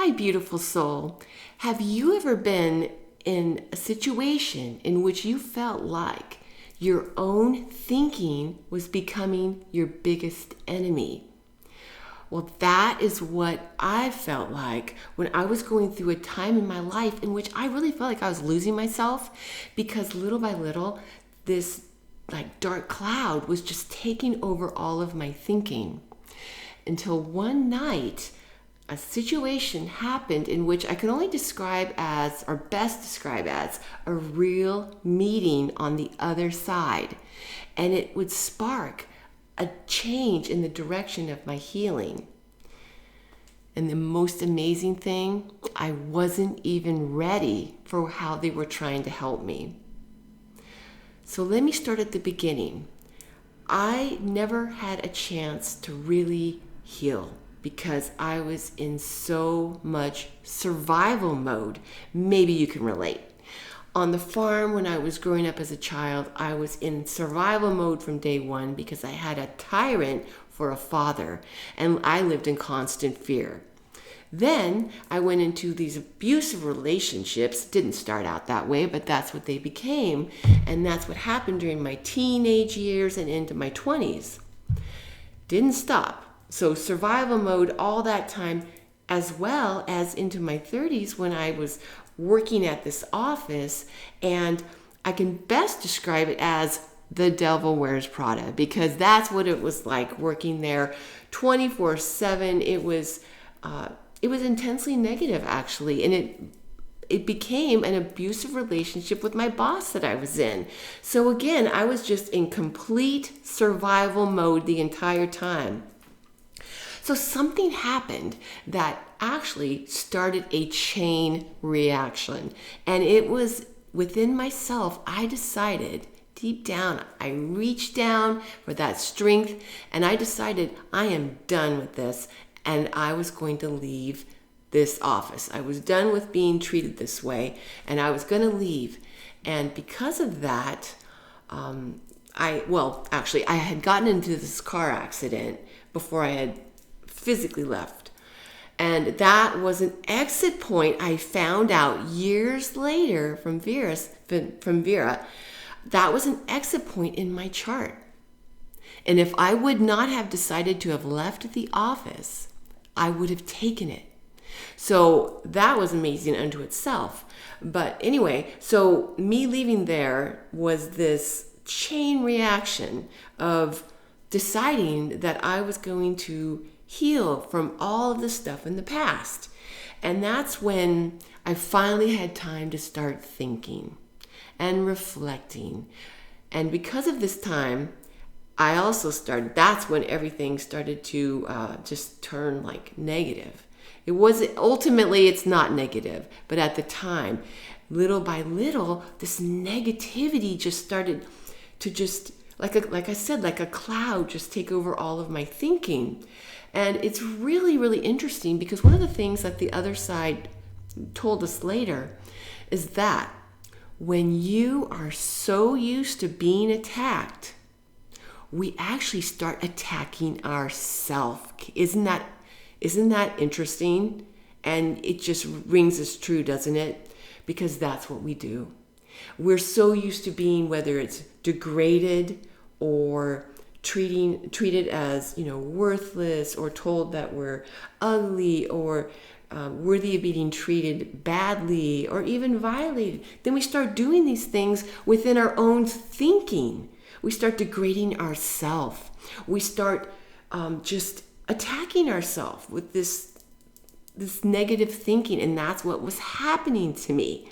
Hi, beautiful soul. Have you ever been in a situation in which you felt like your own thinking was becoming your biggest enemy? Well, that is what I felt like when I was going through a time in my life in which I really felt like I was losing myself because little by little, this dark cloud was just taking over all of my thinking. Until one night, a situation happened in which I can only describe as, or best describe as, a real meeting on the other side. And it would spark a change in the direction of my healing. And the most amazing thing, I wasn't even ready for how they were trying to help me. So let me start at the beginning. I never had a chance to really heal because I was in so much survival mode. Maybe you can relate. On the farm when I was growing up as a child, I was in survival mode from day one because I had a tyrant for a father and I lived in constant fear. Then I went into these abusive relationships. Didn't start out that way, but that's what they became. And that's what happened during my teenage years and into my 20s. Didn't stop. So survival mode all that time, as well as into my 30s when I was working at this office. And I can best describe it as the devil wears Prada because that's what it was like working there 24/7. It was intensely negative, actually, and it became an abusive relationship with my boss that I was in. So again, I was just in complete survival mode the entire time. So something happened that actually started a chain reaction, and it was within myself. I decided deep down, I reached down for that strength, and I decided I am done with this. And I was going to leave this office. I was done with being treated this way, and I was going to leave. And because of that, I had gotten into this car accident before I had physically left. And that was an exit point I found out years later from Vera. That was an exit point in my chart. And if I would not have decided to have left the office, I would have taken it. So that was amazing unto itself. But anyway, so me leaving there was this chain reaction of deciding that I was going to heal from all of the stuff in the past. And that's when I finally had time to start thinking and reflecting. And because of this time, I also that's when everything started to just turn like negative. Ultimately, it's not negative, but at the time, little by little, this negativity just started to just, like I said, like a cloud just take over all of my thinking. And it's really, really interesting because one of the things that the other side told us later is that when you are so used to being attacked, we actually start attacking ourselves. Isn't that interesting? And it just rings as true, doesn't it? Because that's what we do. We're so used to being, whether it's degraded or treated as, worthless, or told that we're ugly or worthy of being treated badly or even violated. Then we start doing these things within our own thinking. We start degrading ourselves. We start just attacking ourselves with this negative thinking, and that's what was happening to me.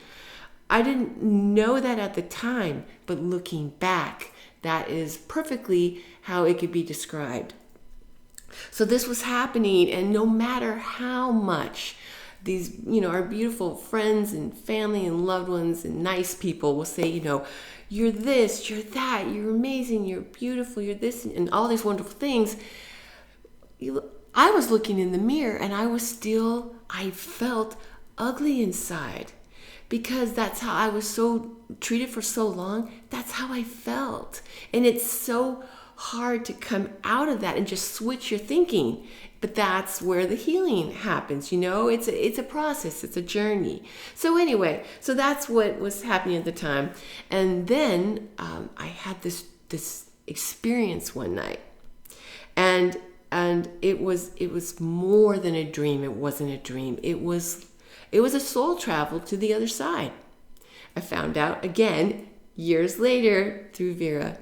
I didn't know that at the time, but looking back, that is perfectly how it could be described. So this was happening, and no matter how much these, our beautiful friends and family and loved ones and nice people will say, you're this, you're that, you're amazing, you're beautiful, you're this, and all these wonderful things. I was looking in the mirror and I felt ugly inside because that's how I was so treated for so long. That's how I felt. And it's so hard to come out of that and just switch your thinking. But that's where the healing happens. It's a process. It's a journey. So anyway, so that's what was happening at the time. And then I had this experience one night, and it was more than a dream. It wasn't a dream. It was a soul travel to the other side. I found out again years later through Vera,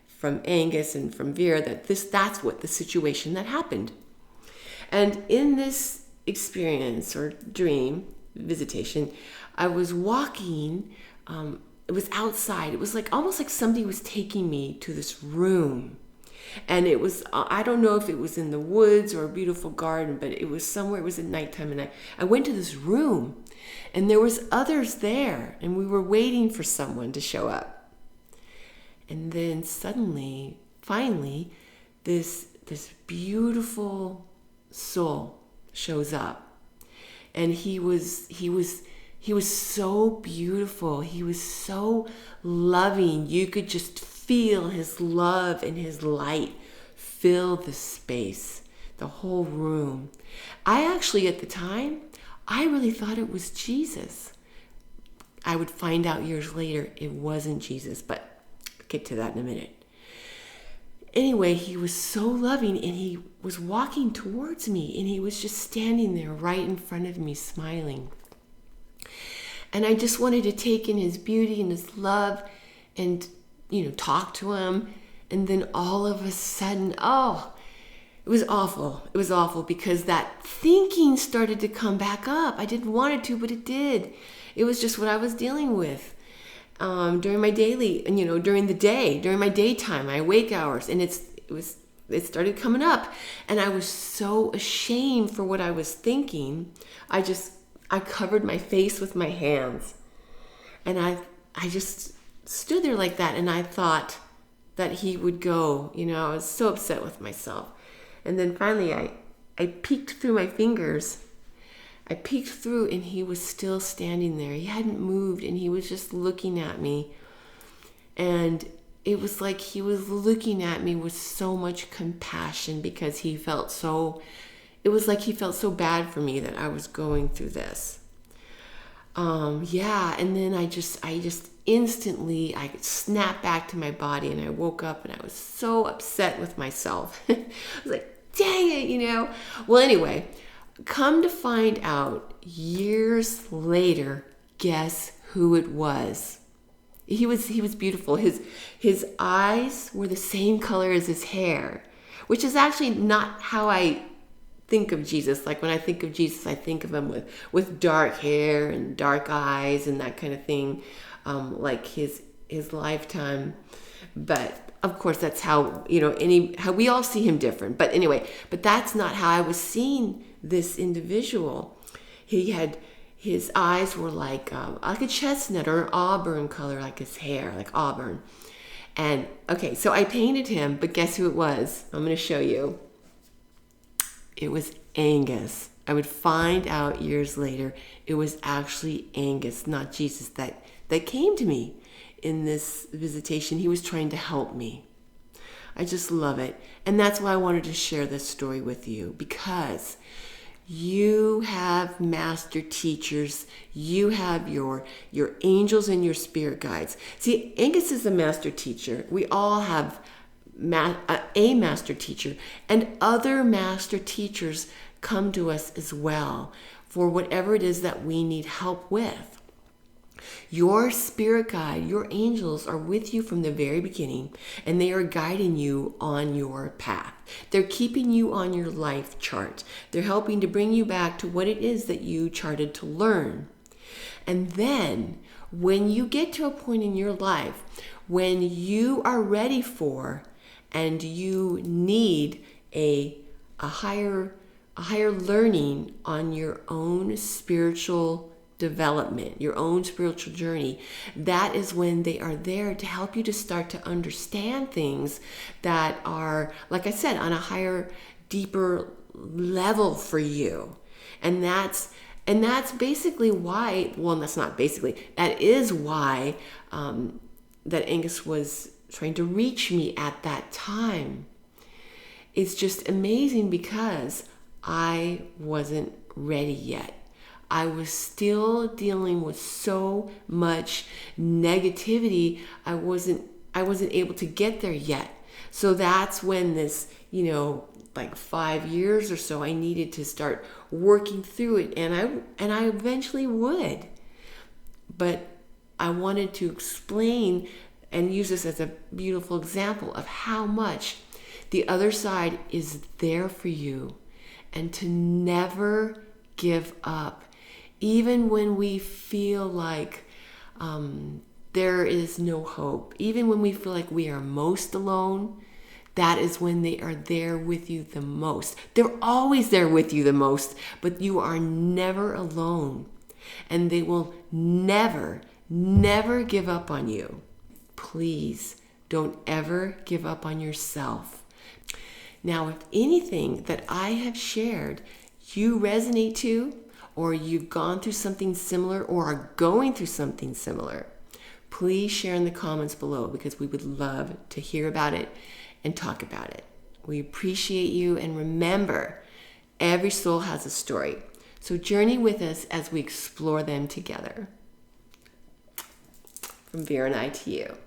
from Angus and from Vera, that's what the situation that happened. And in this experience or dream visitation, I was walking. It was outside. It was like almost like somebody was taking me to this room. And it was, I don't know if it was in the woods or a beautiful garden, but it was somewhere. It was at nighttime, and I went to this room, and there was others there, and we were waiting for someone to show up. And then suddenly, finally, this beautiful soul shows up, and he was so beautiful. He was so loving. You could just feel his love and his light fill the space, the whole room. I actually, at the time, I really thought it was Jesus. I would find out years later it wasn't Jesus, but I'll get to that in a minute. Anyway, he was so loving, and he was walking towards me, and he was just standing there right in front of me, smiling. And I just wanted to take in his beauty and his love and, talk to him. And then all of a sudden, it was awful. It was awful because that thinking started to come back up. I didn't want it to, but it did. It was just what I was dealing with during my daily, during the day, during my daytime, my wake hours. And it started coming up. And I was so ashamed for what I was thinking. I covered my face with my hands, and I just stood there like that, and I thought that he would go. I was so upset with myself. And then finally I peeked through my fingers. I peeked through, and he was still standing there. He hadn't moved, and he was just looking at me. And it was like he was looking at me with so much compassion because it was like he felt so bad for me that I was going through this. And then I just instantly, I snapped back to my body, and I woke up, and I was so upset with myself. I was like, dang it, Well, anyway, come to find out years later, guess who it was? He was beautiful. His eyes were the same color as his hair, which is actually not how I think of Jesus. Like when I think of Jesus, I think of him with dark hair and dark eyes and that kind of thing, like his lifetime. But of course, that's how how we all see him different. But anyway, but that's not how I was seeing this individual. His eyes were like a chestnut or an auburn color, like his hair, like auburn. And okay, so I painted him, but guess who it was? I'm going to show you. It was Angus. I would find out years later it was actually Angus, not Jesus, that came to me in this visitation. He was trying to help me. I just love it. And that's why I wanted to share this story with you, because you have master teachers. You have your angels and your spirit guides. See, Angus is a master teacher. We all have a master teacher, and other master teachers come to us as well for whatever it is that we need help with. Your spirit guide, your angels are with you from the very beginning, and they are guiding you on your path. They're keeping you on your life chart. They're helping to bring you back to what it is that you charted to learn. And then when you get to a point in your life when you are ready for and you need a higher learning on your own spiritual development, your own spiritual journey, that is when they are there to help you to start to understand things that are, like I said, on a higher, deeper level for you. And that's basically why, well, that's not basically, that is why that Angus was trying to reach me at that time. It's just amazing because I wasn't ready yet. I was still dealing with so much negativity. I wasn't able to get there yet. So that's when this, like 5 years or so, I needed to start working through it, and I eventually would. But I wanted to explain and use this as a beautiful example of how much the other side is there for you, and to never give up. Even when we feel like there is no hope, even when we feel like we are most alone, that is when they are there with you the most. They're always there with you the most, but you are never alone. And they will never, never give up on you. Please don't ever give up on yourself. Now, if anything that I have shared you resonate to, or you've gone through something similar or are going through something similar, please share in the comments below, because we would love to hear about it and talk about it. We appreciate you, and remember, every soul has a story. So journey with us as we explore them together. From Vera and I to you.